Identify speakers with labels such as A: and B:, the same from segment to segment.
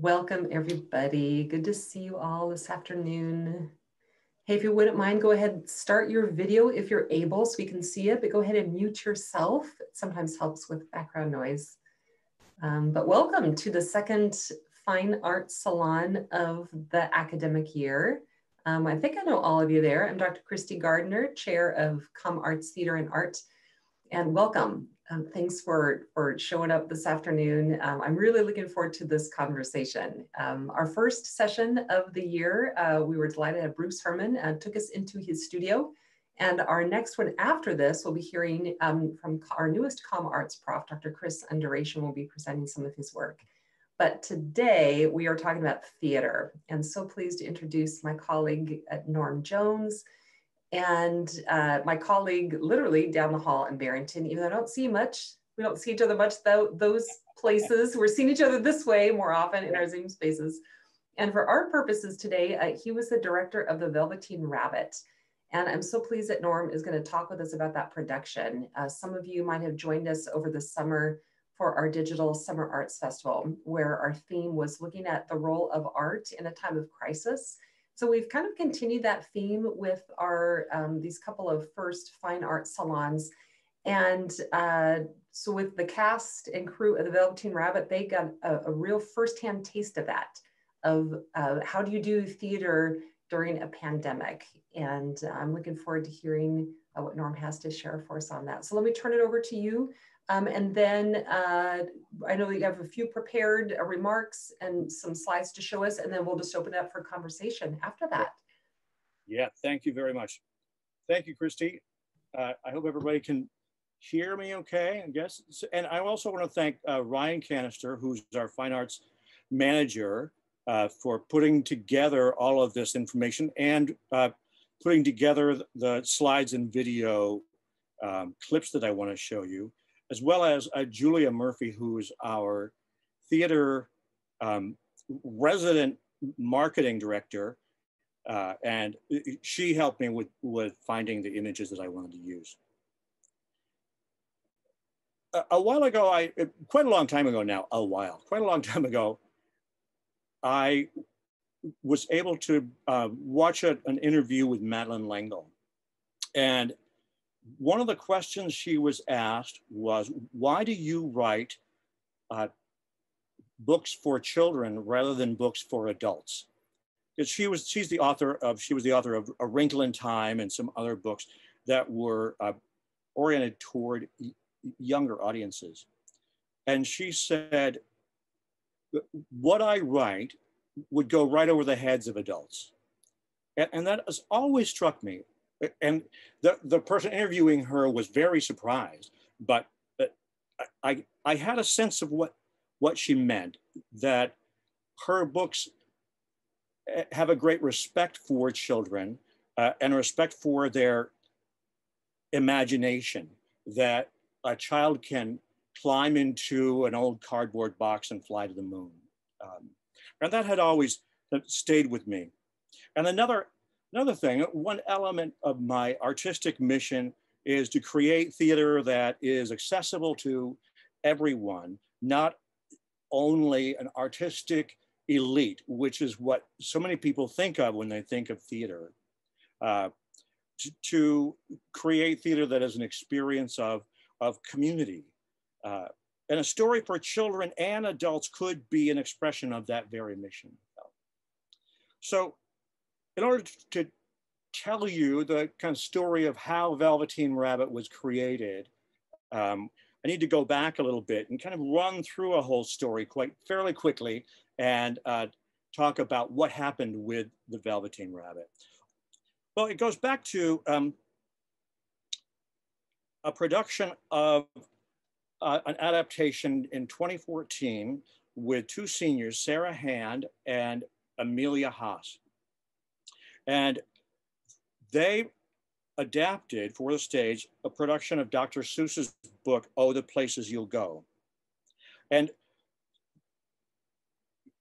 A: Welcome, everybody. Good to see you all this afternoon. Hey, if you wouldn't mind, go ahead and start your video if you're able so we can see it, but go ahead and mute yourself. It sometimes helps with background noise. But welcome to the second Fine Arts Salon of the academic year. I think I know all of you there. I'm Dr. Christy Gardner, Chair of Com Arts Theater and Art, and welcome. Thanks for showing up this afternoon. I'm really looking forward to this conversation. Our first session of the year, we were delighted to have Bruce Herman took us into his studio. And our next one after this, we'll be hearing from our newest Com Arts prof, Dr. Chris Underation will be presenting some of his work. But today we are talking about theater. And so pleased to introduce my colleague Norm Jones, and my colleague literally down the hall in Barrington. Even though I don't see much, we don't see each other much though, those places. We're seeing each other this way more often in our Zoom spaces. And for our purposes today, he was the director of the Velveteen Rabbit. And I'm so pleased that Norm is going to talk with us about that production. Some of you might have joined us over the summer for our digital Summer Arts Festival, where our theme was looking at the role of art in a time of crisis. So we've kind of continued that theme with our these couple of first fine art salons. And so with the cast and crew of the Velveteen Rabbit, they got a real firsthand taste of that, of how do you do theater during a pandemic. And I'm looking forward to hearing what Norm has to share for us on that. So let me turn it over to you. And then I know that you have a few prepared remarks and some slides to show us, and then we'll just open it up for conversation after that.
B: Yeah, thank you very much. Thank you, Christy. I hope everybody can hear me okay, I guess. And I also want to thank Ryan Canister, who's our fine arts manager, for putting together all of this information and putting together the slides and video clips that I want to show you, as well as Julia Murphy, who is our theater resident marketing director. And she helped me with finding the images that I wanted to use. A while ago, quite a long time ago now, quite a long time ago, I was able to watch an interview with Madeline L'Engle. And one of the questions she was asked was, why do you write books for children rather than books for adults? Because she was the author of A Wrinkle in Time and some other books that were oriented toward younger audiences. And she said, what I write would go right over the heads of adults. And that has always struck me. And the person interviewing her was very surprised, but I had a sense of what she meant, that her books have a great respect for children and a respect for their imagination, that a child can climb into an old cardboard box and fly to the moon. And that had always stayed with me. And another thing, one element of my artistic mission is to create theater that is accessible to everyone, not only an artistic elite, which is what so many people think of when they think of theater. To create theater that is an experience of community. And a story for children and adults could be an expression of that very mission. So in order to tell you the kind of story of how Velveteen Rabbit was created, I need to go back a little bit and kind of run through a whole story fairly quickly and talk about what happened with the Velveteen Rabbit. Well, it goes back to a production of an adaptation in 2014 with two seniors, Sarah Hand and Amelia Haas. And they adapted for the stage a production of Dr. Seuss's book, Oh, the Places You'll Go. And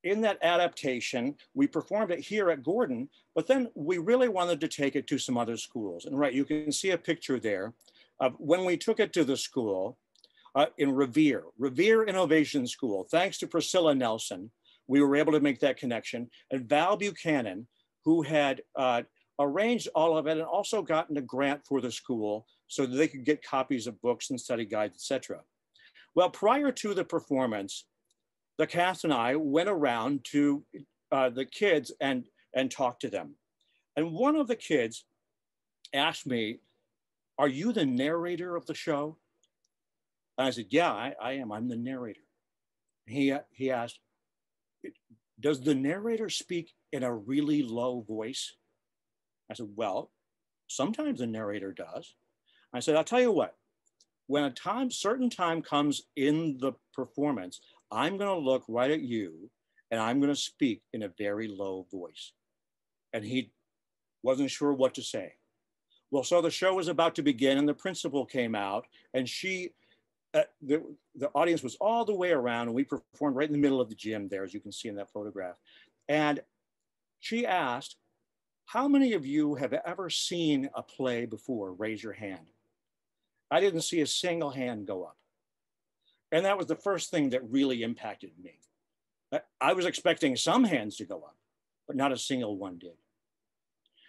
B: in that adaptation, we performed it here at Gordon, but then we really wanted to take it to some other schools. And right, you can see a picture there of when we took it to the school in Revere Innovation School. Thanks to Priscilla Nelson, we were able to make that connection. And Val Buchanan, who had arranged all of it and also gotten a grant for the school so that they could get copies of books and study guides, etc. Well, prior to the performance, the cast and I went around to the kids and talked to them. And one of the kids asked me, "Are you the narrator of the show?" And I said, "Yeah, I am. I'm the narrator." He asked, "Does the narrator speak in a really low voice?" I said, "Well, sometimes the narrator does." I said, "I'll tell you what, when a certain time comes in the performance, I'm going to look right at you and I'm going to speak in a very low voice." And he wasn't sure what to say. Well, so the show was about to begin and the principal came out, and the audience was all the way around, and we performed right in the middle of the gym there, as you can see in that photograph. And she asked, "How many of you have ever seen a play before? Raise your hand." I didn't see a single hand go up. And that was the first thing that really impacted me. I was expecting some hands to go up, but not a single one did.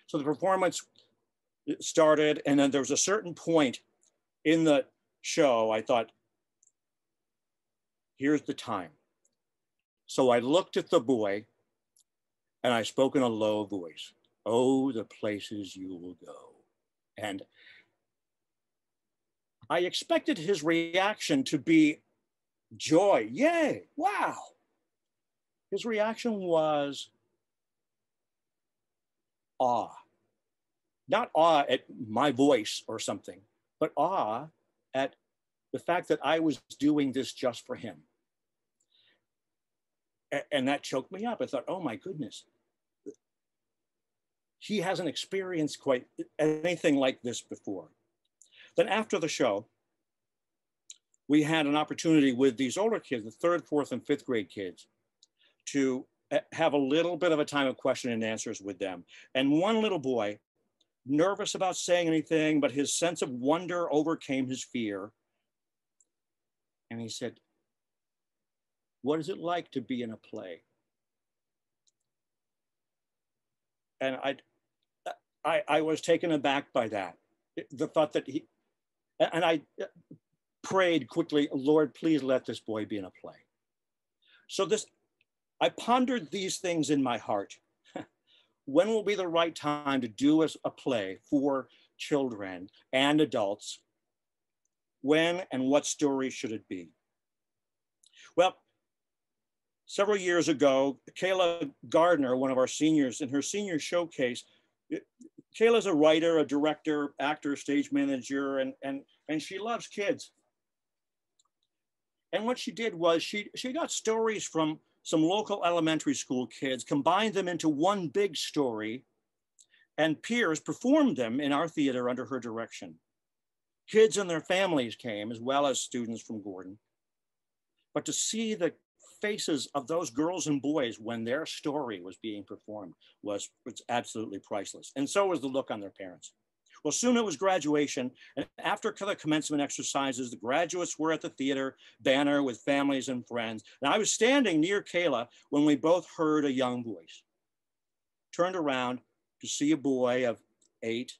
B: So the performance started, and then there was a certain point in the show, I thought, here's the time. So I looked at the boy and I spoke in a low voice. "Oh, the places you will go." And I expected his reaction to be joy. Yay, wow. His reaction was awe. Not awe at my voice or something, but awe at the fact that I was doing this just for him. And that choked me up. I thought, oh my goodness, he hasn't experienced quite anything like this before. Then after the show, we had an opportunity with these older kids, the 3rd, 4th, and 5th grade kids, to have a little bit of a time of question and answers with them. And one little boy, nervous about saying anything, but his sense of wonder overcame his fear. And he said, "What is it like to be in a play?" And I was taken aback by that. The thought that and I prayed quickly, "Lord, please let this boy be in a play." So I pondered these things in my heart. When will be the right time to do a play for children and adults? When and what story should it be? Well, several years ago, Kayla Gardner, one of our seniors, in her senior showcase, Kayla's a writer, a director, actor, stage manager, and she loves kids. And what she did was she got stories from some local elementary school kids, combined them into one big story, and peers performed them in our theater under her direction. Kids and their families came, as well as students from Gordon. But to see the faces of those girls and boys when their story was being performed was absolutely priceless. And so was the look on their parents. Well, soon it was graduation, and after the commencement exercises, the graduates were at the theater banner with families and friends. And I was standing near Kayla when we both heard a young voice. Turned around to see a boy of 8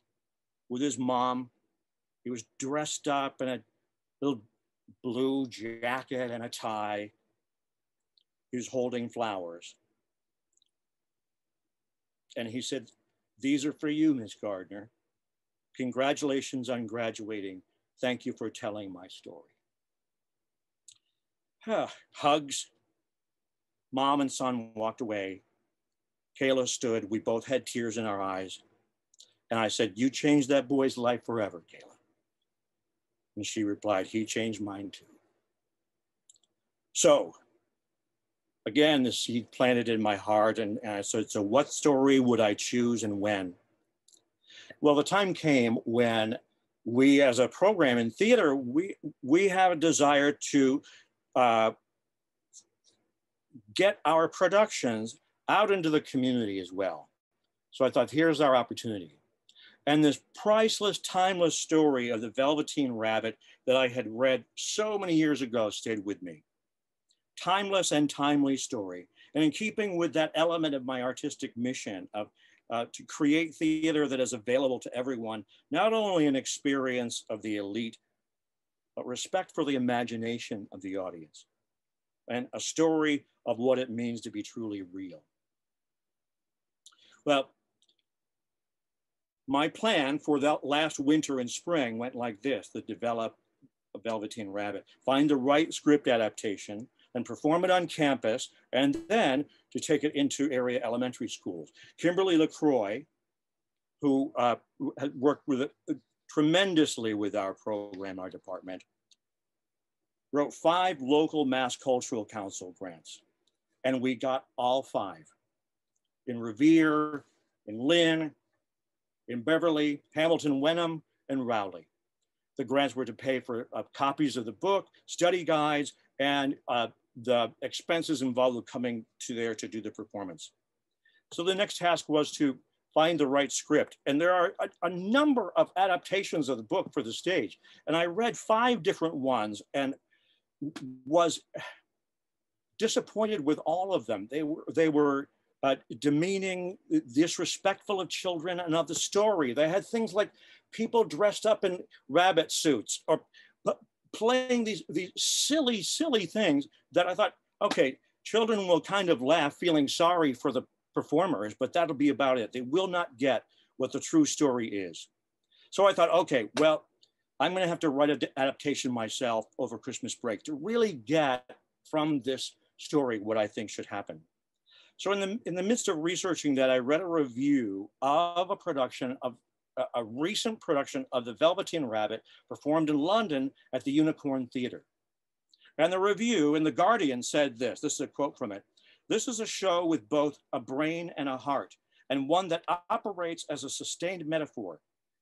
B: with his mom. He was dressed up in a little blue jacket and a tie. He was holding flowers. And he said, "These are for you, Miss Gardner. Congratulations on graduating. Thank you for telling my story." Hugs. Mom and son walked away. Kayla stood. We both had tears in our eyes. And I said, "You changed that boy's life forever, Kayla." And she replied, "He changed mine too." So again, the seed planted in my heart. And I said, so what story would I choose and when? Well, the time came when we, as a program in theater, we have a desire to get our productions out into the community as well. So I thought, here's our opportunity. And this priceless, timeless story of the Velveteen Rabbit that I had read so many years ago stayed with me. Timeless and timely story. And in keeping with that element of my artistic mission of to create theater that is available to everyone, not only an experience of the elite, but respect for the imagination of the audience and a story of what it means to be truly real. Well, my plan for that last winter and spring went like this: to develop a Velveteen Rabbit, find the right script adaptation and perform it on campus, and then to take it into area elementary schools. Kimberly LaCroix, who had worked with tremendously with our program, our department, wrote 5 local Mass Cultural Council grants, and we got all 5 in Revere, in Lynn, in Beverly, Hamilton, Wenham, and Rowley. The grants were to pay for copies of the book, study guides, and the expenses involved with coming to there to do the performance. So the next task was to find the right script. And there are a number of adaptations of the book for the stage. And I read 5 different ones and was disappointed with all of them. They were demeaning, disrespectful of children and of the story. They had things like people dressed up in rabbit suits or playing these silly, silly things that I thought, okay, children will kind of laugh feeling sorry for the performers, but that'll be about it. They will not get what the true story is. So I thought, okay, well, I'm going to have to write an adaptation myself over Christmas break to really get from this story what I think should happen. So in the midst of researching that, I read a review of a recent production of The Velveteen Rabbit performed in London at the Unicorn Theatre. And the review in The Guardian said this is a quote from it: "This is a show with both a brain and a heart, and one that operates as a sustained metaphor.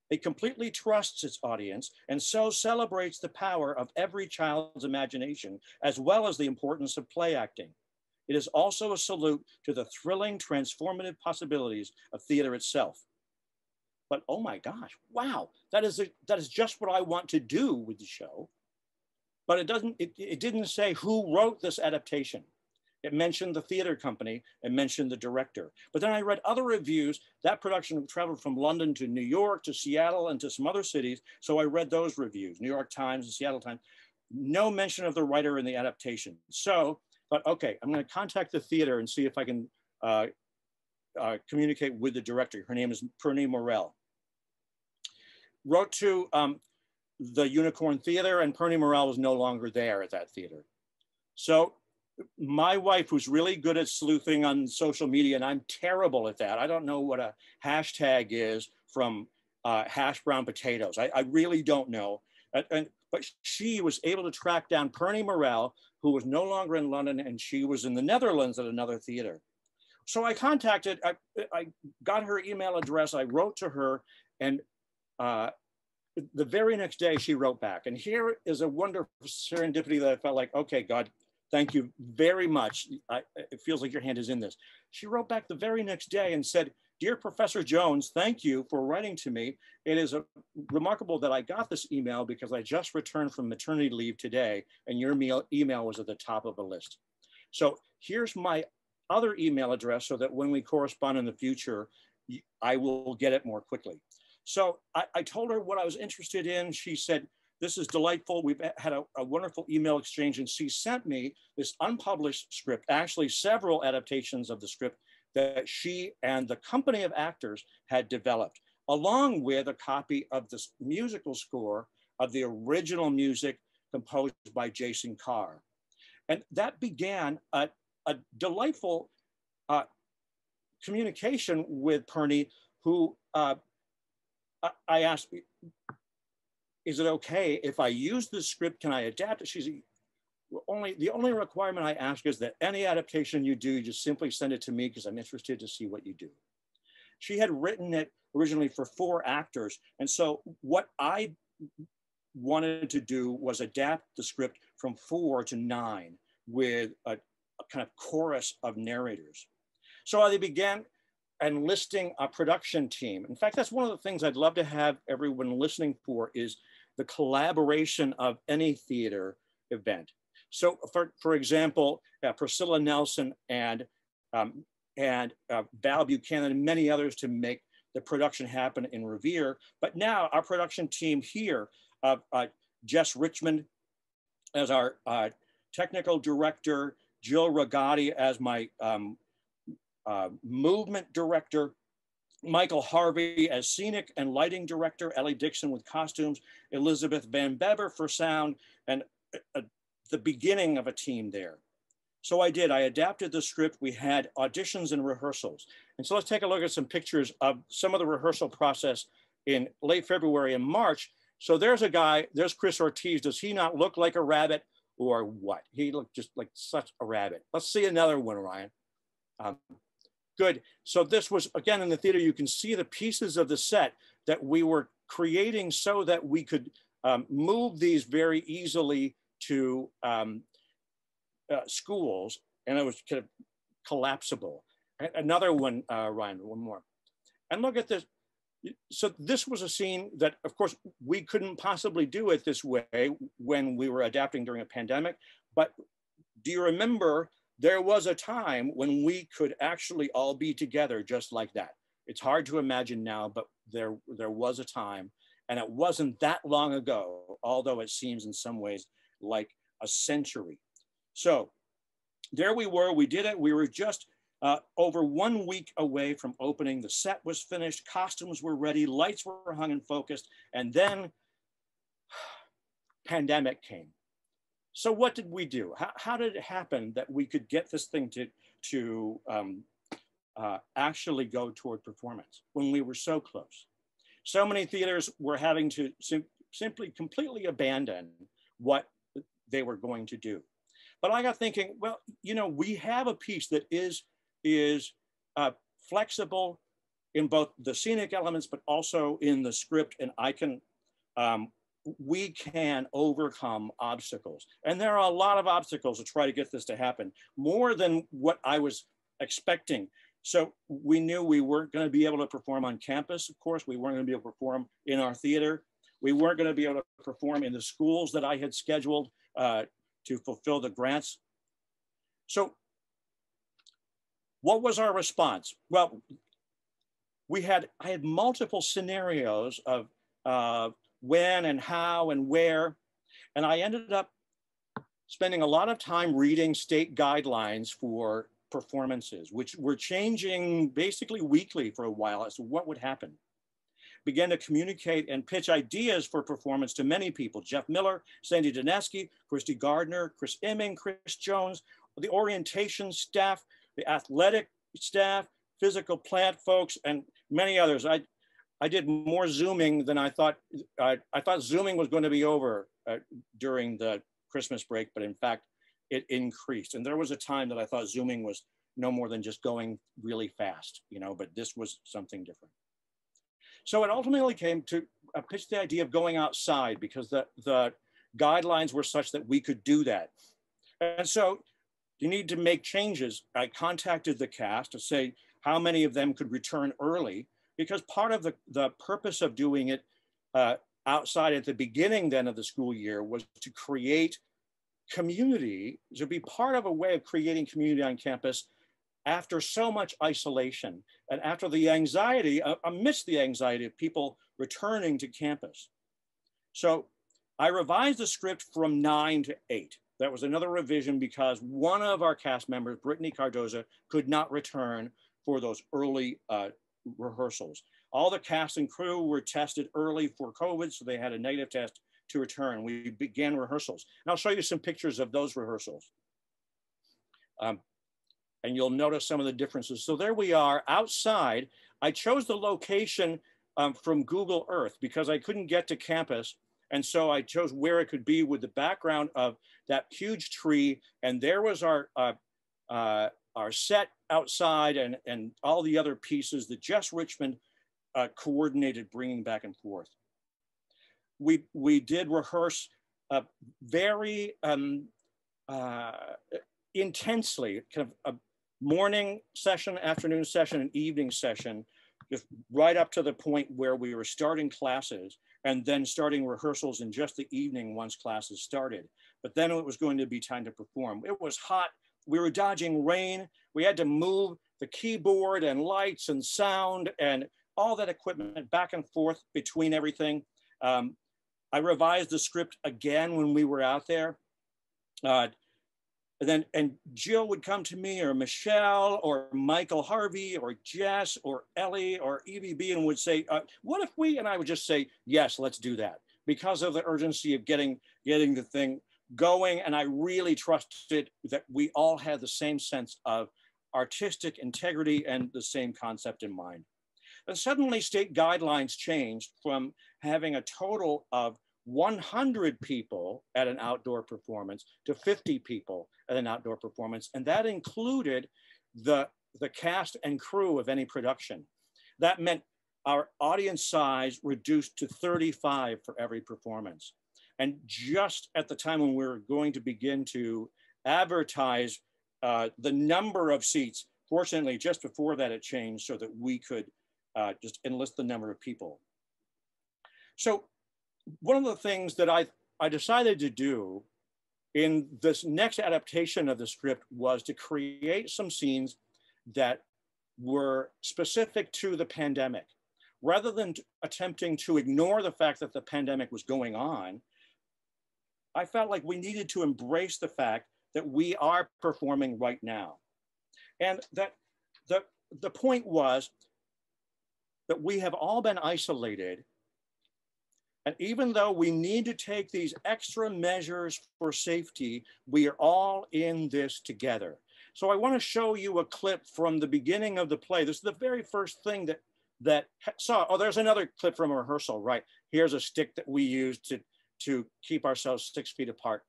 B: It completely trusts its audience and so celebrates the power of every child's imagination, as well as the importance of play acting. It is also a salute to the thrilling, transformative possibilities of theater itself." But oh my gosh, wow, that is just what I want to do with the show. But it didn't say who wrote this adaptation. It mentioned the theater company, it mentioned the director. But then I read other reviews. That production traveled from London to New York, to Seattle, and to some other cities. So I read those reviews, New York Times and Seattle Times. No mention of the writer in the adaptation. So, but okay, I'm going to contact the theater and see if I can communicate with the director. Her name is Pernie Morell. Wrote to the Unicorn Theater, and Pernie Morell was no longer there at that theater. So my wife, who's really good at sleuthing on social media, and I'm terrible at that. I don't know what a hashtag is from hash brown potatoes. I really don't know. But she was able to track down Pernie Morell, who was no longer in London, and she was in the Netherlands at another theater. So I contacted, I got her email address, I wrote to her, and the very next day she wrote back. And here is a wonderful serendipity that I felt like, okay, God, thank you very much. It feels like your hand is in this. She wrote back the very next day and said, "Dear Professor Jones, thank you for writing to me. It is remarkable that I got this email because I just returned from maternity leave today and your email was at the top of the list. So here's my other email address so that when we correspond in the future, I will get it more quickly." So I told her what I was interested in. She said, "This is delightful. We've had a wonderful email exchange." And she sent me this unpublished script, actually several adaptations of the script that she and the company of actors had developed, along with a copy of this musical score of the original music composed by Jason Carr. And that began a delightful communication with Pernie, who I asked, "Is it okay if I use this script? Can I adapt it?" She said, the only requirement I ask is that any adaptation you do, just simply send it to me because I'm interested to see what you do. She had written it originally for 4 actors. And so what I wanted to do was adapt the script from 4 to 9 with a kind of chorus of narrators. So they began enlisting a production team. In fact, that's one of the things I'd love to have everyone listening for, is the collaboration of any theater event. So for example, Priscilla Nelson and and Val Buchanan and many others to make the production happen in Revere. But now our production team here, Jess Richmond as our technical director, Jill Ragati as my movement director, Michael Harvey as scenic and lighting director, Ellie Dixon with costumes, Elizabeth Van Bever for sound, and the beginning of a team there. So I adapted the script. We had auditions and rehearsals. And so let's take a look at some pictures of some of the rehearsal process in late February and March. So there's a guy, there's Chris Ortiz. Does he not look like a rabbit or what? He looked just like such a rabbit. Let's see another one, Ryan. Good. So this was, again, in the theater, you can see the pieces of the set that we were creating so that we could move these very easily to schools, and it was kind of collapsible. Another one, Ryan, one more. And look at this. So this was a scene that, of course, we couldn't possibly do it this way when we were adapting during a pandemic. But do you remember there was a time when we could actually all be together just like that? It's hard to imagine now, but there was a time, and it wasn't that long ago, although it seems in some ways like a century. So there we were, we did it. We were just over 1 week away from opening. The set was finished, costumes were ready, lights were hung and focused, and then pandemic came. So what did we do? How did it happen that we could get this thing to actually go toward performance when we were so close? So many theaters were having to simply completely abandon what they were going to do. But I got thinking, well, you know, we have a piece that is flexible in both the scenic elements, but also in the script, and we can overcome obstacles. And there are a lot of obstacles to try to get this to happen, more than what I was expecting. So we knew we weren't going to be able to perform on campus, of course. We weren't going to be able to perform in our theater. We weren't going to be able to perform in the schools that I had scheduled to fulfill the grants. So what was our response? Well, I had multiple scenarios of when and how and where, and I ended up spending a lot of time reading state guidelines for performances, which were changing basically weekly for a while as to what would happen. Began to communicate and pitch ideas for performance to many people: Jeff Miller, Sandy Dineski, Christy Gardner, Chris Imming, Chris Jones, the orientation staff, the athletic staff, physical plant folks, and many others. I did more Zooming than I thought. I thought Zooming was going to be over during the Christmas break, but in fact, it increased. And there was a time that I thought Zooming was no more than just going really fast, you know, but this was something different. So it ultimately came to pitch the idea of going outside, because the guidelines were such that we could do that. And so you need to make changes. I contacted the cast to say how many of them could return early, because part of the purpose of doing it outside at the beginning then of the school year was to create community, to be part of a way of creating community on campus after so much isolation and after the anxiety, amidst the anxiety of people returning to campus. So I revised the script from 9 to 8. That was another revision because one of our cast members, Brittany Cardoza, could not return for those early rehearsals. All the cast and crew were tested early for COVID, so they had a negative test to return. We began rehearsals. And I'll show you some pictures of those rehearsals. And you'll notice some of the differences. So there we are outside. I chose the location from Google Earth because I couldn't get to campus. And so I chose where it could be with the background of that huge tree. And there was our set outside and all the other pieces that Jess Richmond coordinated bringing back and forth. We did rehearse very intensely, kind of a morning session, afternoon session, and evening session, just right up to the point where we were starting classes and then starting rehearsals in just the evening once classes started. But then it was going to be time to perform. It was hot, we were dodging rain. We had to move the keyboard and lights and sound and all that equipment back and forth between everything. I revised the script again when we were out there. And Jill would come to me, or Michelle, or Michael Harvey, or Jess, or Ellie, or EVB, and would say, what if we, and I would just say, yes, let's do that. Because of the urgency of getting the thing going. And I really trusted that we all had the same sense of artistic integrity and the same concept in mind. And suddenly state guidelines changed from having a total of 100 people at an outdoor performance to 50 people at an outdoor performance. And that included the cast and crew of any production. That meant our audience size reduced to 35 for every performance. And just at the time when we were going to begin to advertise the number of seats, fortunately, just before that it changed so that we could just enlist the number of people. So one of the things that I decided to do in this next adaptation of the script was to create some scenes that were specific to the pandemic. Rather than attempting to ignore the fact that the pandemic was going on, I felt like we needed to embrace the fact that we are performing right now. And that the point was that we have all been isolated. And even though we need to take these extra measures for safety, we are all in this together. So I want to show you a clip from the beginning of the play. This is the very first thing that oh, there's another clip from a rehearsal, right? Here's a stick that we used to keep ourselves 6 feet apart.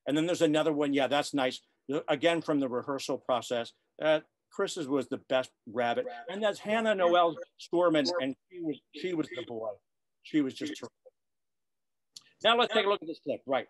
B: And then there's another one. Yeah, that's nice. Again, from the rehearsal process. Chris's was the best rabbit. And that's Hannah Noel Storman, and she was the boy. She was just terrific. Now let's take a look at this clip, right.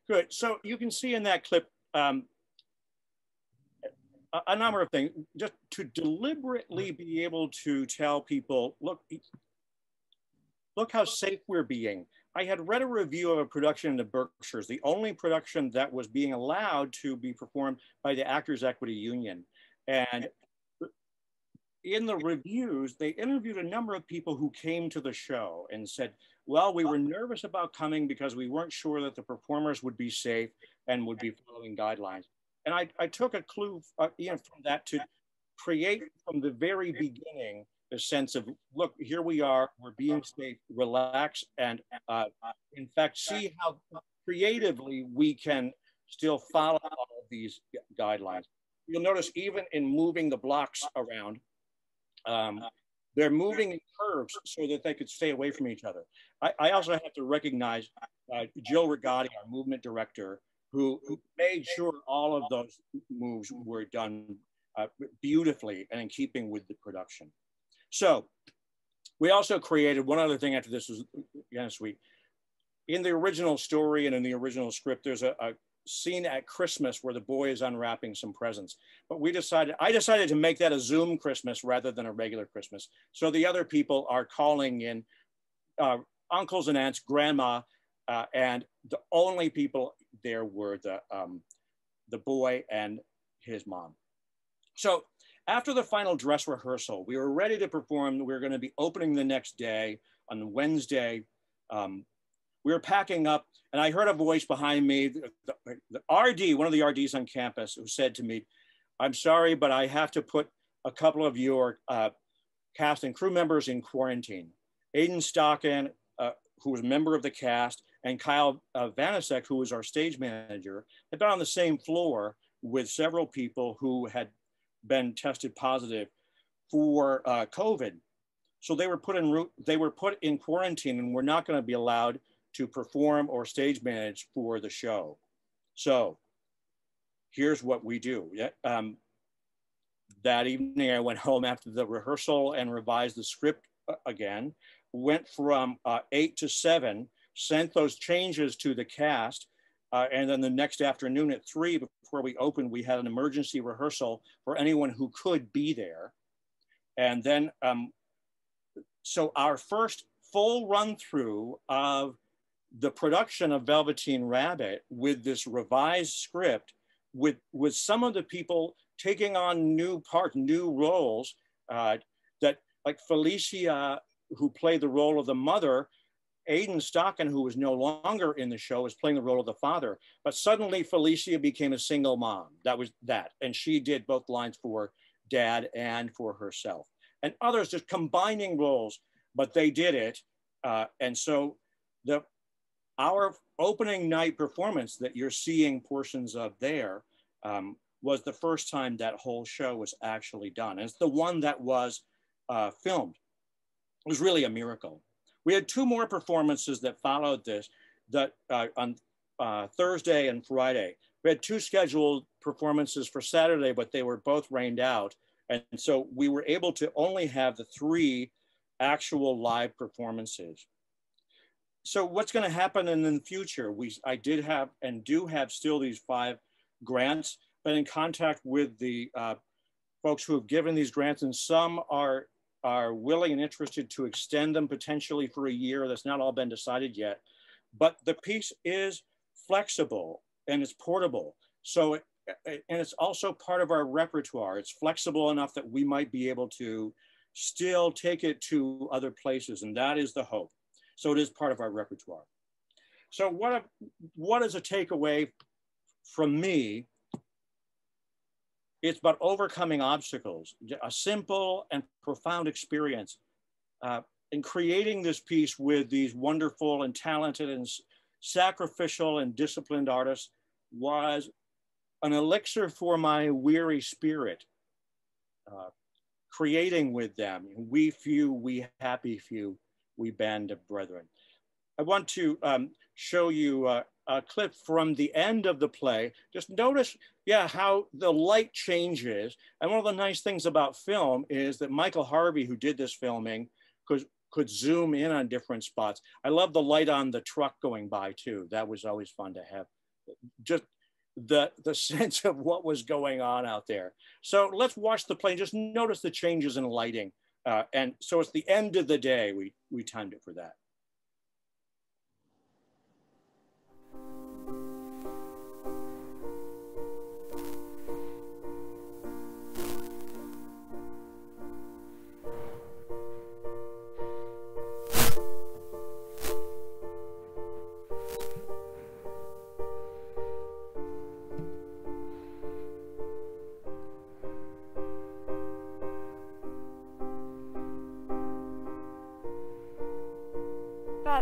B: Good. So you can see in that clip a number of things, just to deliberately be able to tell people, look how safe we're being. I had read a review of a production in the Berkshires, the only production that was being allowed to be performed by the Actors Equity Union. And in the reviews, they interviewed a number of people who came to the show and said, well, we were nervous about coming because we weren't sure that the performers would be safe and would be following guidelines. And I took a clue from that to create from the very beginning the sense of, look, here we are, we're being safe, relax, and in fact, see how creatively we can still follow all of these guidelines. You'll notice even in moving the blocks around, they're moving in curves so that they could stay away from each other. I also have to recognize Jill Rigotti, our movement director, who made sure all of those moves were done beautifully and in keeping with the production. So we also created one other thing after this was sweet. In the original story and in the original script, there's a scene at Christmas where the boy is unwrapping some presents. But I decided to make that a Zoom Christmas rather than a regular Christmas. So the other people are calling in uncles and aunts, grandma, and the only people there were the boy and his mom. So after the final dress rehearsal, we were ready to perform. We were going to be opening the next day on Wednesday. We were packing up, and I heard a voice behind me, the RD, one of the RDs on campus, who said to me, I'm sorry, but I have to put a couple of your cast and crew members in quarantine. Aiden Stockin, who was a member of the cast, and Kyle Vanasek, who was our stage manager, had been on the same floor with several people who had been tested positive for COVID. So they were put in quarantine and were not going to be allowed to perform or stage manage for the show. So here's what we do. That evening I went home after the rehearsal and revised the script again, went from 8 to 7, sent those changes to the cast, and then the next afternoon at 3, before we opened, we had an emergency rehearsal for anyone who could be there. And then, so our first full run through of the production of Velveteen Rabbit with this revised script, with some of the people taking on new parts, new roles, that like Felicia, who played the role of the mother, Aiden Stockin, who was no longer in the show, was playing the role of the father. But suddenly Felicia became a single mom. That was that. And she did both lines for dad and for herself. And others just combining roles, but they did it. And so our opening night performance that you're seeing portions of there was the first time that whole show was actually done. And it's the one that was filmed. It was really a miracle. We had 2 more performances that followed this that on Thursday and Friday. We had 2 scheduled performances for Saturday, but they were both rained out. And so we were able to only have the 3 actual live performances. So what's going to happen in the future? I did have and do have still these 5 grants, been in contact with the folks who have given these grants, and some are willing and interested to extend them potentially for a year. That's not all been decided yet, but the piece is flexible and it's portable. So, and it's also part of our repertoire. It's flexible enough that we might be able to still take it to other places, and that is the hope. So it is part of our repertoire. So what is a takeaway from me? It's about overcoming obstacles, a simple and profound experience. In creating this piece with these wonderful and talented and sacrificial and disciplined artists was an elixir for my weary spirit. Creating with them, we few, we happy few, we band of brethren. I want to show you a clip from the end of the play. Just notice, how the light changes. And one of the nice things about film is that Michael Harvey, who did this filming, could zoom in on different spots. I love the light on the truck going by too. That was always fun to have. Just the sense of what was going on out there. So let's watch the play. Just notice the changes in lighting. And so it's the end of the day. We timed it for that.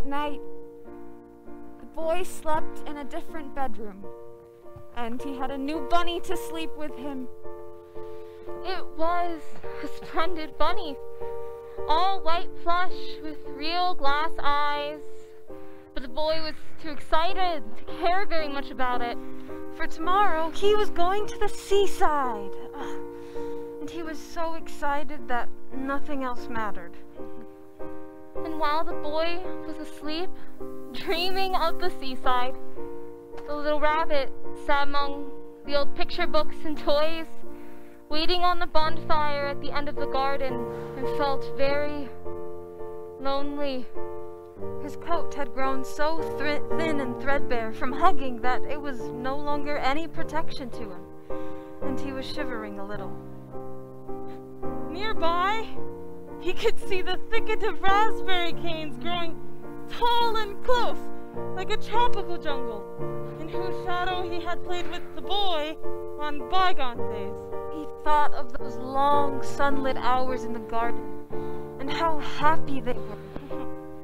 C: that night, the boy slept in a different bedroom, and he had a new bunny to sleep with him.
D: It was a splendid bunny, all white plush with real glass eyes. But the boy was too excited to care very much about it.
C: For tomorrow, he was going to the seaside. And he was so excited that nothing else mattered.
D: And while the boy was asleep, dreaming of the seaside, the little rabbit sat among the old picture books and toys, waiting on the bonfire at the end of the garden, and felt very lonely.
C: His coat had grown so thin and threadbare from hugging that it was no longer any protection to him, and he was shivering a little. Nearby, he could see the thicket of raspberry canes growing tall and close, like a tropical jungle, in whose shadow he had played with the boy on bygone days. He thought of those long, sunlit hours in the garden, and how happy they were.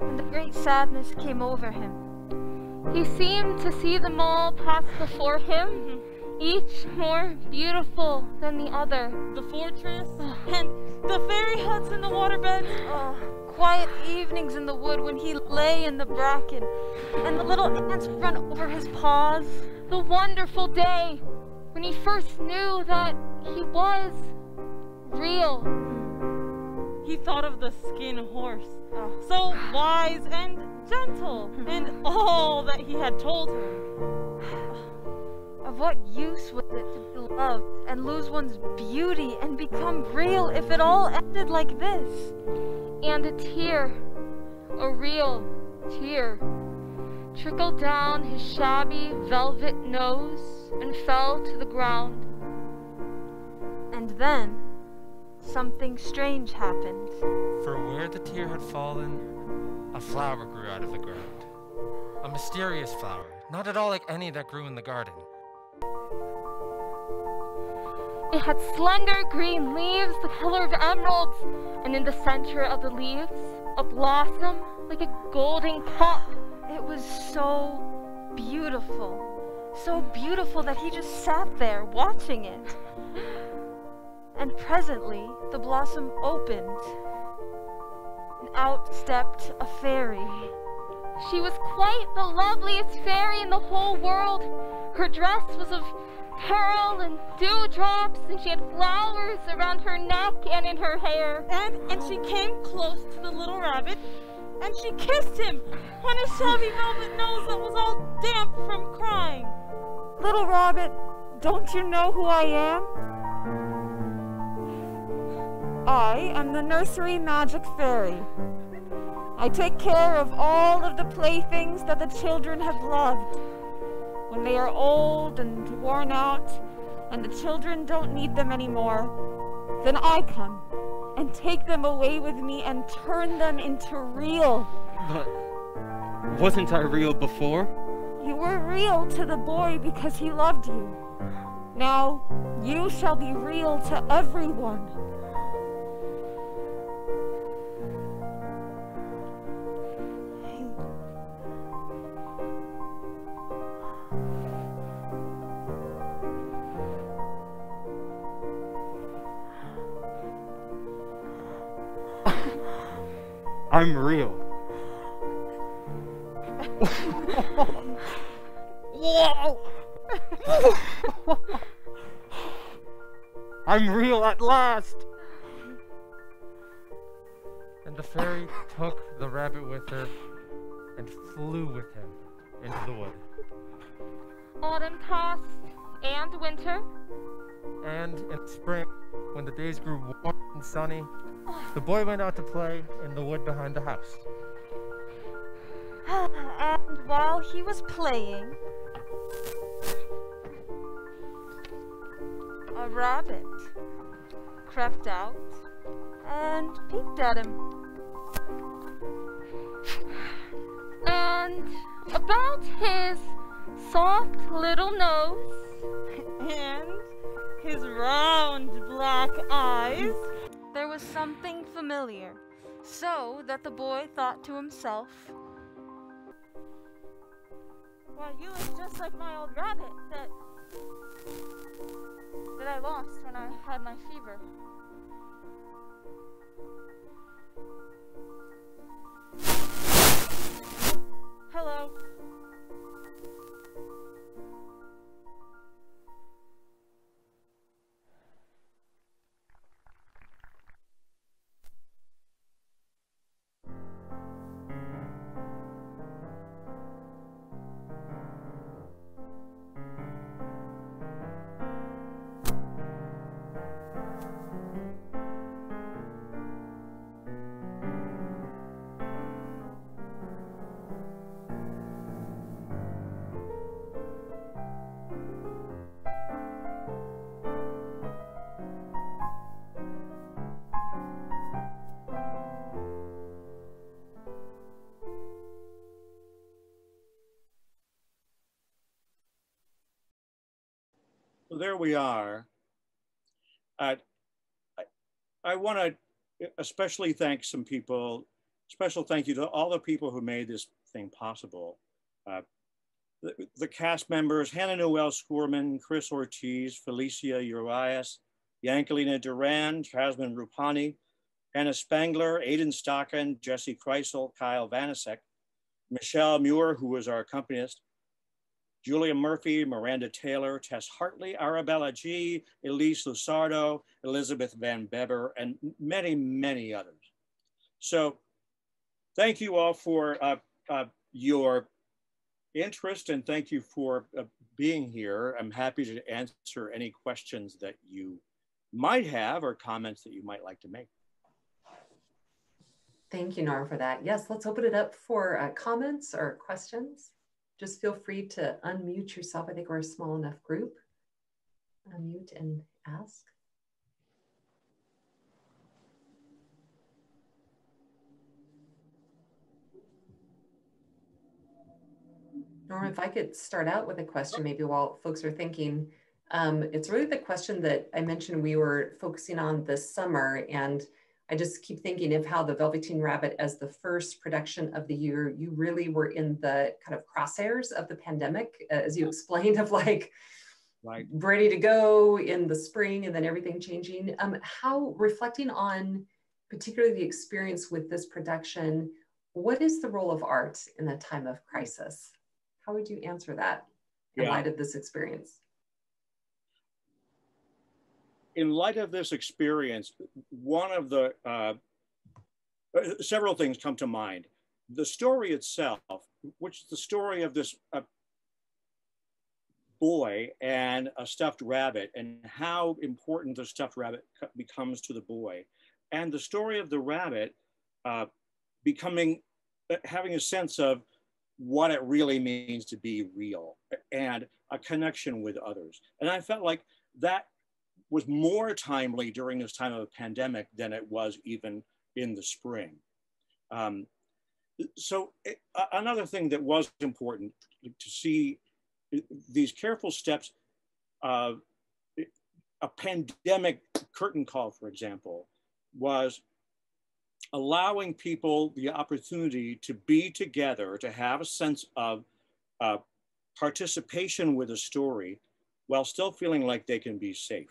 C: And a great sadness came over him.
D: He seemed to see them all pass before him, each more beautiful than the other.
C: The fortress, and the fairy huts in the waterbeds, quiet evenings in the wood when he lay in the bracken, and the little ants run over his paws.
D: The wonderful day when he first knew that he was real.
C: He thought of the skin horse, so wise and gentle, and all that he had told him. Of what use was it to be loved and lose one's beauty and become real if it all ended like this?
D: And a tear, a real tear, trickled down his shabby velvet nose and fell to the ground.
C: And then, something strange happened.
E: For where the tear had fallen, a flower grew out of the ground. A mysterious flower, not at all like any that grew in the garden.
D: It had slender green leaves the color of emeralds, and in the center of the leaves, a blossom like a golden cup.
C: It was so beautiful that he just sat there watching it. And presently, the blossom opened, and out stepped a fairy.
D: She was quite the loveliest fairy in the whole world. Her dress was of pearl and dewdrops, and she had flowers around her neck and in her hair.
C: And she came close to the little rabbit, and she kissed him on his shabby velvet nose that was all damp from crying. Little rabbit, don't you know who I am? I am the nursery magic fairy. I take care of all of the playthings that the children have loved. When they are old and worn out, and the children don't need them anymore, then I come and take them away with me and turn them into real.
E: But wasn't I real before?
C: You were real to the boy because he loved you. Now, you shall be real to everyone.
E: I'm real. Whoa! I'm real at last! And the fairy took the rabbit with her and flew with him into the wood.
D: Autumn passed, and winter.
E: And in spring, when the days grew warm and sunny, the boy went out to play in the wood behind the house.
C: And while he was playing, a rabbit crept out and peeked at him.
D: And about his soft little nose
C: and his round black eyes, there was something familiar, so that the boy thought to himself, Well, you look just like my old rabbit that I lost when I had my fever. Hello.
B: So there we are. I want to especially thank some people. Special thank you to all the people who made this thing possible. The cast members, Hannah Noel Scorman, Chris Ortiz, Felicia Urias, Yankelina Duran, Jasmine Rupani, Anna Spangler, Aidan Stockan, Jesse Kreisel, Kyle Vanasek, Michelle Muir, who was our accompanist, Julia Murphy, Miranda Taylor, Tess Hartley, Arabella G, Elise Lusardo, Elizabeth Van Beber, and many, many others. So thank you all for your interest, and thank you for being here. I'm happy to answer any questions that you might have or comments that you might like to make.
A: Thank you, Norm, for that. Yes, let's open it up for comments or questions. Just feel free to unmute yourself. I think we're a small enough group. Unmute and ask. Norm, if I could start out with a question, maybe while folks are thinking. It's really the question that I mentioned we were focusing on this summer, and I just keep thinking of how the Velveteen Rabbit, as the first production of the year, you really were in the kind of crosshairs of the pandemic, as you explained, of like,
B: right,
A: ready to go in the spring and then everything changing. How, reflecting on particularly the experience with this production, what is the role of art in a time of crisis? How would you answer that in light of this experience?
B: In light of this experience, one of the, several things come to mind. The story itself, which is the story of this boy and a stuffed rabbit, and how important the stuffed rabbit becomes to the boy. And the story of the rabbit having a sense of what it really means to be real and a connection with others. And I felt like that was more timely during this time of a pandemic than it was even in the spring. Another thing that was important to see these careful steps, a pandemic curtain call, for example, was allowing people the opportunity to be together, to have a sense of participation with a story while still feeling like they can be safe.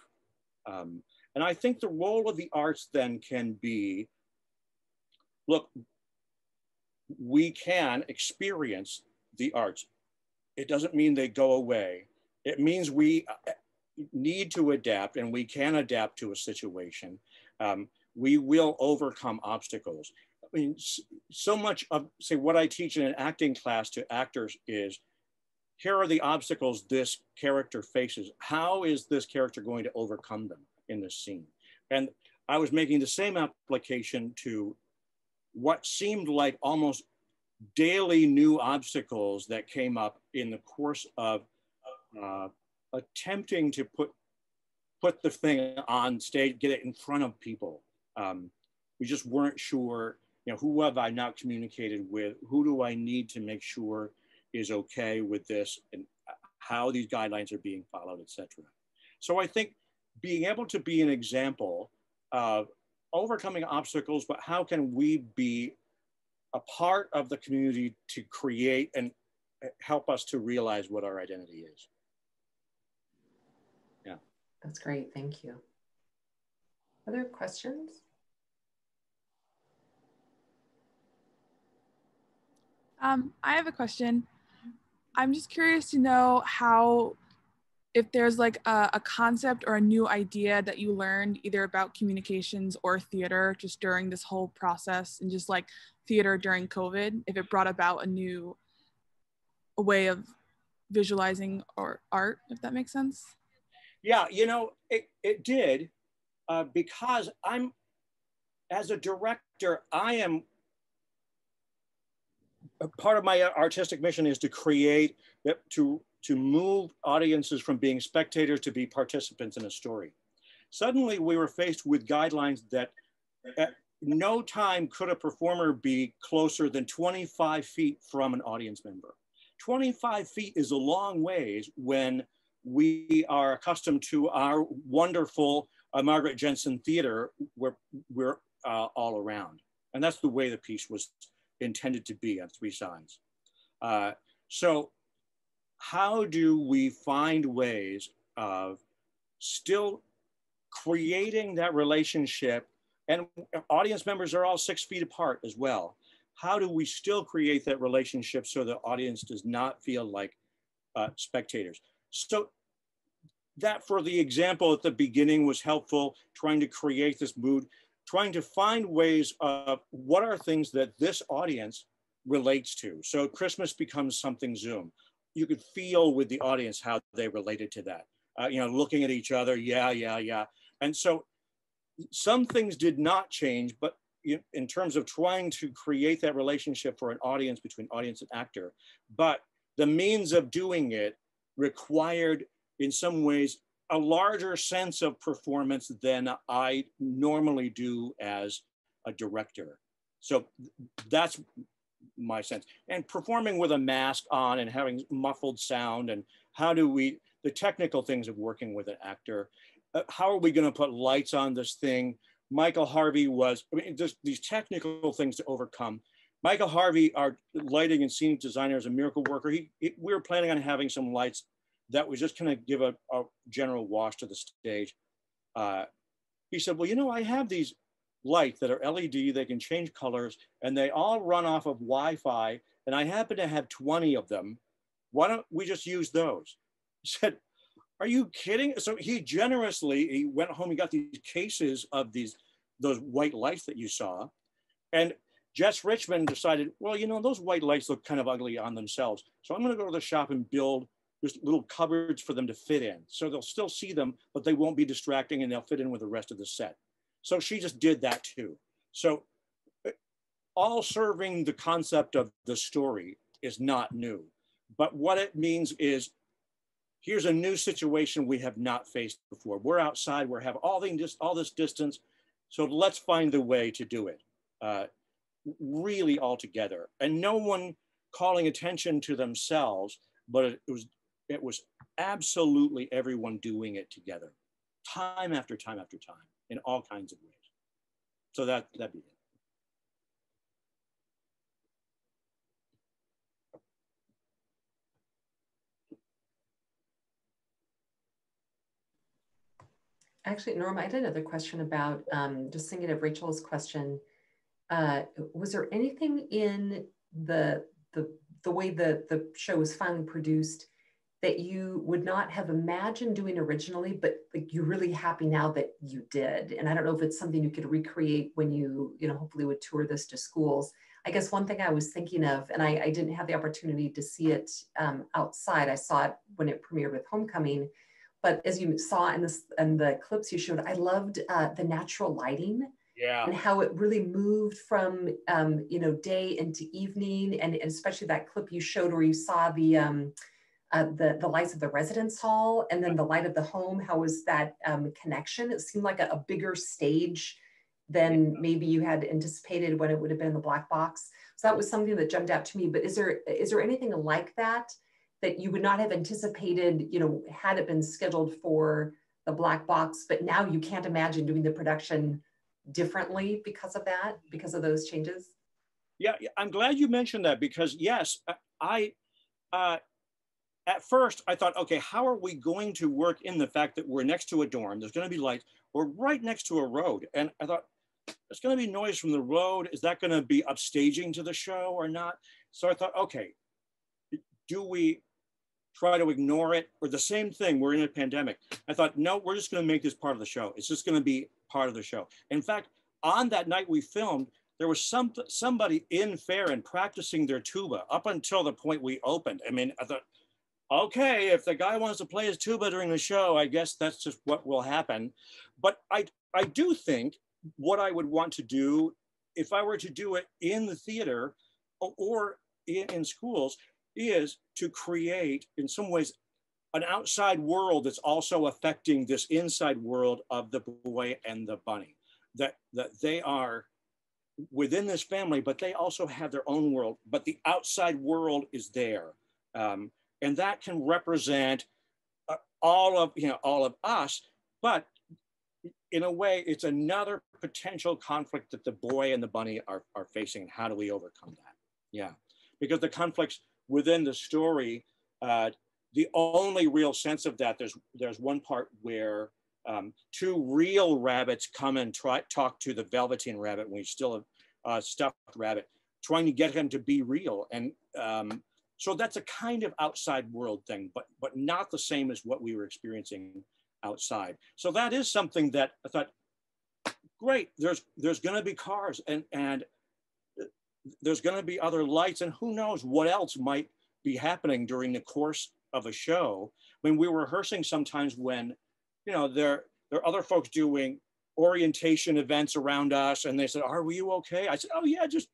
B: And I think the role of the arts then can be, look, we can experience the arts. It doesn't mean they go away. It means we need to adapt, and we can adapt to a situation. We will overcome obstacles. I mean, so much of, say, what I teach in an acting class to actors is, here are the obstacles this character faces. How is this character going to overcome them in this scene? And I was making the same application to what seemed like almost daily new obstacles that came up in the course of attempting to put the thing on stage, get it in front of people. We just weren't sure, who have I not communicated with? Who do I need to make sure is okay with this, and how these guidelines are being followed, et cetera. So I think being able to be an example of overcoming obstacles, but how can we be a part of the community to create help us to realize what our identity is. Yeah.
A: That's great. Thank you. Other questions?
F: I have a question. I'm just curious to know how, if there's like a concept or a new idea that you learned either about communications or theater just during this whole process, and just like theater during COVID, if it brought about a way of visualizing or art, if that makes sense.
B: Yeah, you know, it did, because as a director, I am, part of my artistic mission is to create, to move audiences from being spectators to be participants in a story. Suddenly we were faced with guidelines that at no time could a performer be closer than 25 feet from an audience member. 25 feet is a long ways when we are accustomed to our wonderful Margaret Jensen theater, where we're all around. And that's the way the piece was intended to be on three sides. So how do we find ways of still creating that relationship? And audience members are all 6 feet apart as well. How do we still create that relationship so the audience does not feel like spectators? So that, for the example at the beginning, was helpful, trying to create this mood, trying to find ways of what are things that this audience relates to. So Christmas becomes something Zoom. You could feel with the audience how they related to that. You know, looking at each other, yeah. And so some things did not change, but in terms of trying to create that relationship for an audience, between audience and actor, but the means of doing it required, in some ways, a larger sense of performance than I normally do as a director. So that's my sense. And performing with a mask on and having muffled sound, and how do we, the technical things of working with an actor, how are we going to put lights on this thing? Michael Harvey was, I mean, just these technical things to overcome. Michael Harvey, our lighting and scenic designer, is a miracle worker. We were planning on having some lights that was just kind of give a general wash to the stage. He said, well, you know, I have these lights that are LED, they can change colors, and they all run off of Wi-Fi, and I happen to have 20 of them. Why don't we just use those? He said, are you kidding? So he went home, he got these cases of those white lights that you saw. And Jess Richmond decided, well, you know, those white lights look kind of ugly on themselves. So I'm gonna go to the shop and build just little cupboards for them to fit in. So they'll still see them, but they won't be distracting, and they'll fit in with the rest of the set. So she just did that too. So all serving the concept of the story is not new. But what it means is, here's a new situation we have not faced before. We're outside, we have all this distance. So let's find the way to do it really all together. And no one calling attention to themselves, but it was absolutely everyone doing it together, time after time after time, in all kinds of ways. So that'd be it.
A: Actually, Norma, I had another question about, just thinking of Rachel's question. Was there anything in the way the show was finally produced that you would not have imagined doing originally, but like you're really happy now that you did? And I don't know if it's something you could recreate when you hopefully would tour this to schools. I guess one thing I was thinking of, and I didn't have the opportunity to see it outside. I saw it when it premiered with Homecoming. But as you saw in the clips you showed, I loved the natural lighting. Yeah. And how it really moved from day into evening, and especially that clip you showed where you saw the lights of the residence hall and then the light of the home. How was that connection? It seemed like a bigger stage than maybe you had anticipated when it would have been in the black box. So that was something that jumped out to me. But is there anything like that you would not have anticipated, had it been scheduled for the black box, but now you can't imagine doing the production differently because of that, because of those changes?
B: Yeah, I'm glad you mentioned that, because yes, At first, I thought, okay, how are we going to work in the fact that we're next to a dorm? There's going to be lights. We're right next to a road. And I thought, there's going to be noise from the road. Is that going to be upstaging to the show or not? So I thought, okay, do we try to ignore it? Or the same thing, we're in a pandemic. I thought, no, we're just going to make this part of the show. It's just going to be part of the show. In fact, on that night we filmed, there was somebody in Farron practicing their tuba up until the point we opened. I mean, I thought, okay, if the guy wants to play his tuba during the show, I guess that's just what will happen. But I do think what I would want to do, if I were to do it in the theater or in schools, is to create, in some ways, an outside world that's also affecting this inside world of the boy and the bunny. That they are within this family, but they also have their own world, but the outside world is there. And that can represent all of us, but in a way, it's another potential conflict that the boy and the bunny are facing. How do we overcome that? Yeah, because the conflicts within the story, the only real sense of that, there's one part where two real rabbits come and talk to the Velveteen Rabbit when he's still a stuffed rabbit, trying to get him to be real. And so that's a kind of outside world thing, but not the same as what we were experiencing outside. So that is something that I thought, great, there's gonna be cars and there's gonna be other lights, and who knows what else might be happening during the course of a show. When we were rehearsing sometimes when, there are other folks doing orientation events around us, and they said, are you okay? I said, oh yeah, just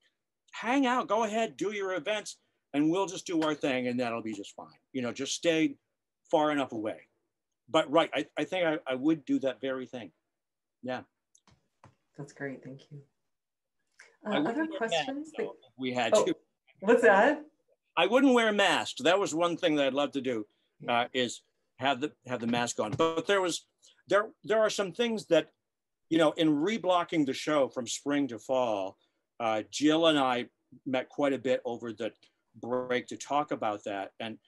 B: hang out, go ahead, do your events, and we'll just do our thing, and that'll be just fine. Just stay far enough away. But right, I think I would do that very thing. Yeah.
A: That's great, thank you. Other questions?
B: We had to.
A: What's that?
B: I wouldn't wear a mask. That was one thing that I'd love to do, is have the mask on. But there are some things that, in reblocking the show from spring to fall, Jill and I met quite a bit over the break to talk about that. And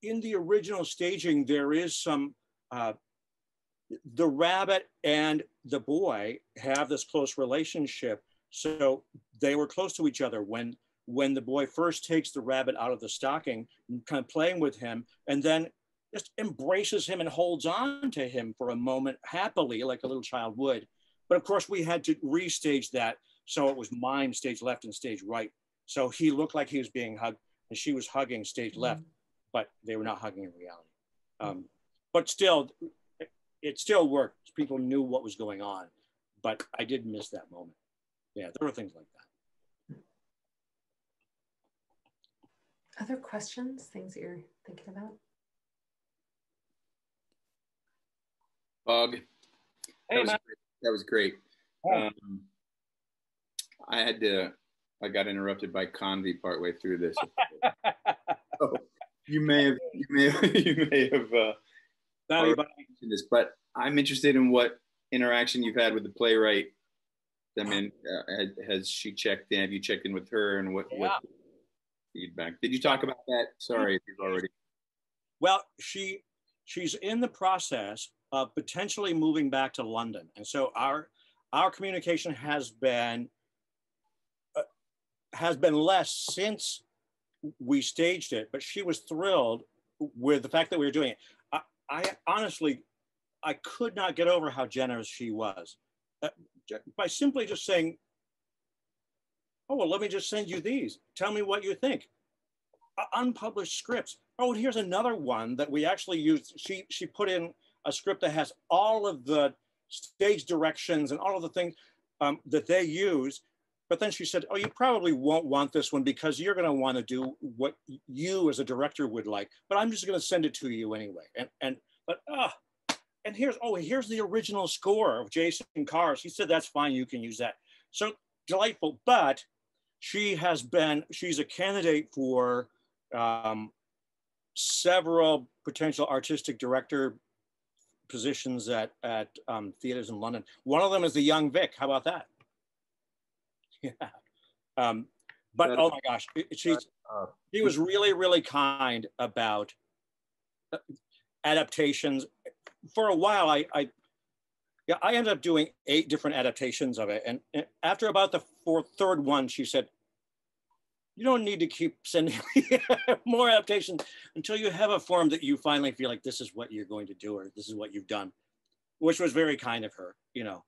B: in the original staging, there is some, the rabbit and the boy have this close relationship. So they were close to each other when the boy first takes the rabbit out of the stocking, kind of playing with him, and then just embraces him and holds on to him for a moment happily, like a little child would. But of course, we had to restage that. So it was mime stage left and stage right. So he looked like he was being hugged and she was hugging stage left, but they were not hugging in reality. But still, it still worked. People knew what was going on, but I did miss that moment. Yeah, there were things like that.
A: Other questions, things that you're thinking about?
G: Bug.
B: Hey,
G: that was great.
B: Oh.
G: I got interrupted by Convy partway through this. So you may have mentioned this, but I'm interested in what interaction you've had with the playwright. I mean, has she checked in? Have you checked in with her, and what feedback? Did you talk about that? Sorry if you've already.
B: Well, she's in the process of potentially moving back to London, and so our communication has been less since we staged it. But she was thrilled with the fact that we were doing it. I honestly, I could not get over how generous she was by simply just saying, oh, well, let me just send you these. Tell me what you think. Unpublished scripts. Oh, and here's another one that we actually used. She put in a script that has all of the stage directions and all of the things that they use. But then she said, oh, you probably won't want this one because you're going to want to do what you as a director would like, but I'm just going to send it to you anyway. And here's the original score of Jason Carr. She said, that's fine, you can use that. So delightful. But she's a candidate for several potential artistic director positions at theaters in London. One of them is the Young Vic. How about that? Yeah. But oh my gosh, He was really, really kind about adaptations. For a while, I ended up doing 8 different adaptations of it. And after about the third one, she said, you don't need to keep sending me more adaptations until you have a form that you finally feel like this is what you're going to do, or this is what you've done, which was very kind of her, you know.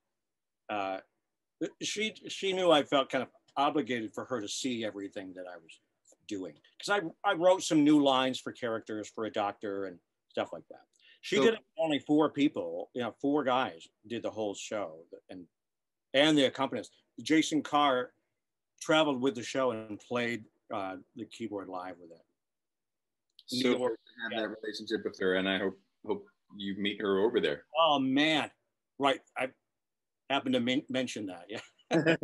B: She knew I felt kind of obligated for her to see everything that I was doing. Because I wrote some new lines for characters for a doctor and stuff like that. She did it with only 4 people, you know, 4 guys did the whole show, and the accompanist. Jason Carr traveled with the show and played the keyboard live with it.
G: So you have that relationship with her, and I hope you meet her over there.
B: Oh man, right. I happened to mention that. Yeah.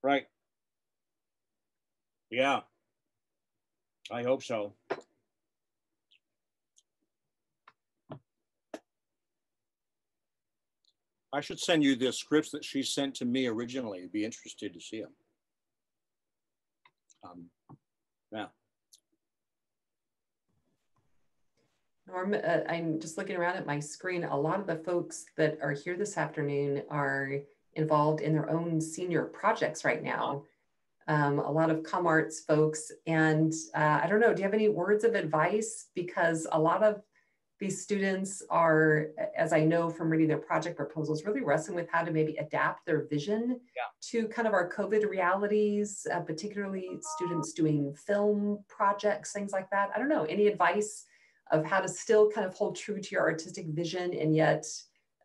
B: Right. Yeah. I hope so. I should send you the scripts that she sent to me originally. You'd be interested to see them. Yeah.
A: Norm, I'm just looking around at my screen. A lot of the folks that are here this afternoon are involved in their own senior projects right now. A lot of ComArts folks. And I don't know, do you have any words of advice? Because a lot of these students are, as I know from reading their project proposals, really wrestling with how to maybe adapt their vision to kind of our COVID realities, particularly students doing film projects, things like that. I don't know, any advice of how to still kind of hold true to your artistic vision and yet,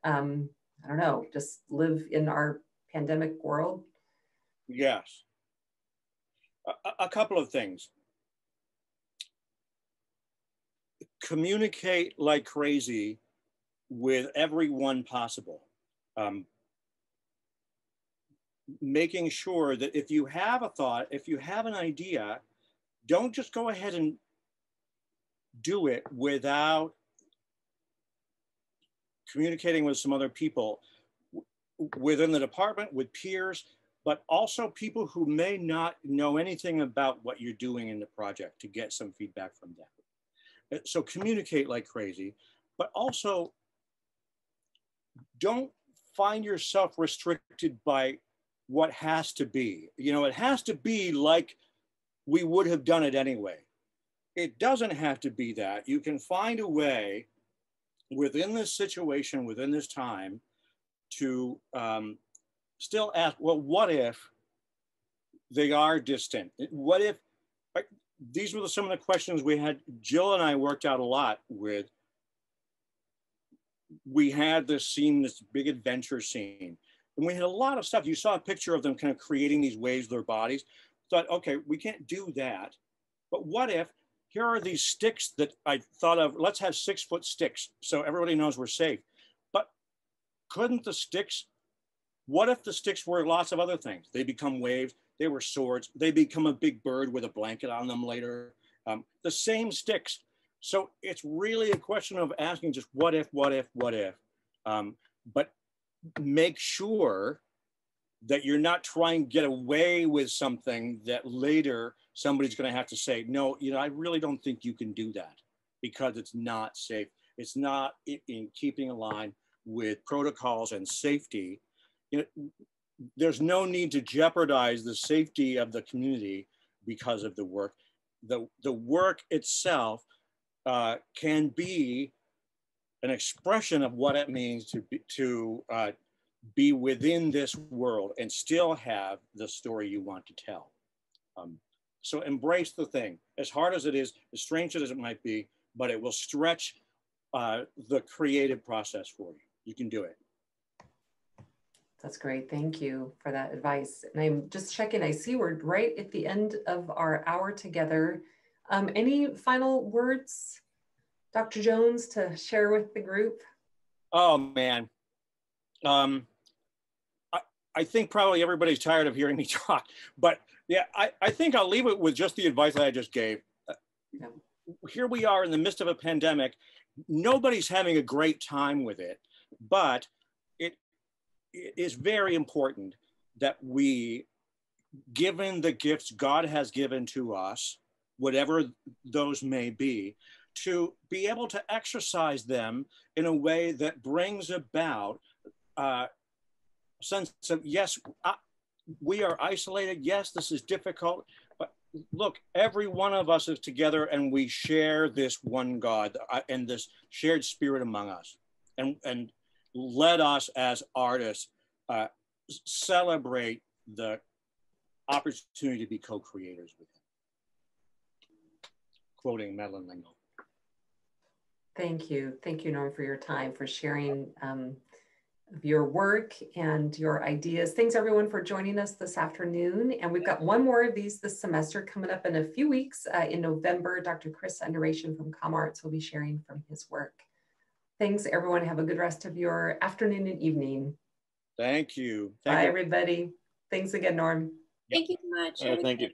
A: I don't know, just live in our pandemic world?
B: Yes. A couple of things. Communicate like crazy with everyone possible. Making sure that if you have a thought, if you have an idea, don't just go ahead and do it without communicating with some other people within the department, with peers, but also people who may not know anything about what you're doing in the project, to get some feedback from them. So communicate like crazy, but also don't find yourself restricted by what has to be. You know, it has to be like we would have done it anyway. It doesn't have to be that. You can find a way within this situation, within this time, to still ask, well, what if they are distant? What if, these were some of the questions we had, Jill and I worked out a lot with. We had this scene, this big adventure scene, and we had a lot of stuff. You saw a picture of them kind of creating these waves with their bodies. Thought, okay, we can't do that, but what if, here are these sticks that I thought of, let's have 6-foot sticks so everybody knows we're safe. But couldn't the sticks, what if the sticks were lots of other things? They become waves, they were swords, they become a big bird with a blanket on them later. The same sticks. So it's really a question of asking just what if, what if, what if. But make sure that you're not trying to get away with something that later somebody's going to have to say, no, you know, I really don't think you can do that because it's not safe. It's not in keeping in line with protocols and safety. You know, there's no need to jeopardize the safety of the community because of the work. The work itself can be an expression of what it means to be within this world and still have the story you want to tell. So embrace the thing, as hard as it is, as strange as it might be, but it will stretch the creative process for you. You can do it.
A: That's great. Thank you for that advice. And I'm just checking, I see we're right at the end of our hour together. Any final words, Dr. Jones, to share with the group?
B: Oh, man. I think probably everybody's tired of hearing me talk, but yeah, I think I'll leave it with just the advice that I just gave.
A: Yeah.
B: Here we are in the midst of a pandemic. Nobody's having a great time with it, but it is very important that we given the gifts God has given to us, whatever those may be, to be able to exercise them in a way that brings about a sense of, yes, we are isolated. Yes, this is difficult. But look, every one of us is together and we share this one God and this shared spirit among us. And let us as artists celebrate the opportunity to be co-creators with him. Quoting Madeline L'Engle.
A: Thank you. Thank you, Norm, for your time, for sharing your work and your ideas. Thanks everyone for joining us this afternoon. And we've got one more of these this semester coming up in a few weeks. In November, Dr. Chris Underation from ComArts will be sharing from his work. Thanks everyone. Have a good rest of your afternoon and evening.
B: Thank you.
A: Bye everybody. Thanks again, Norm.
H: Thank you so much.
G: Thank you.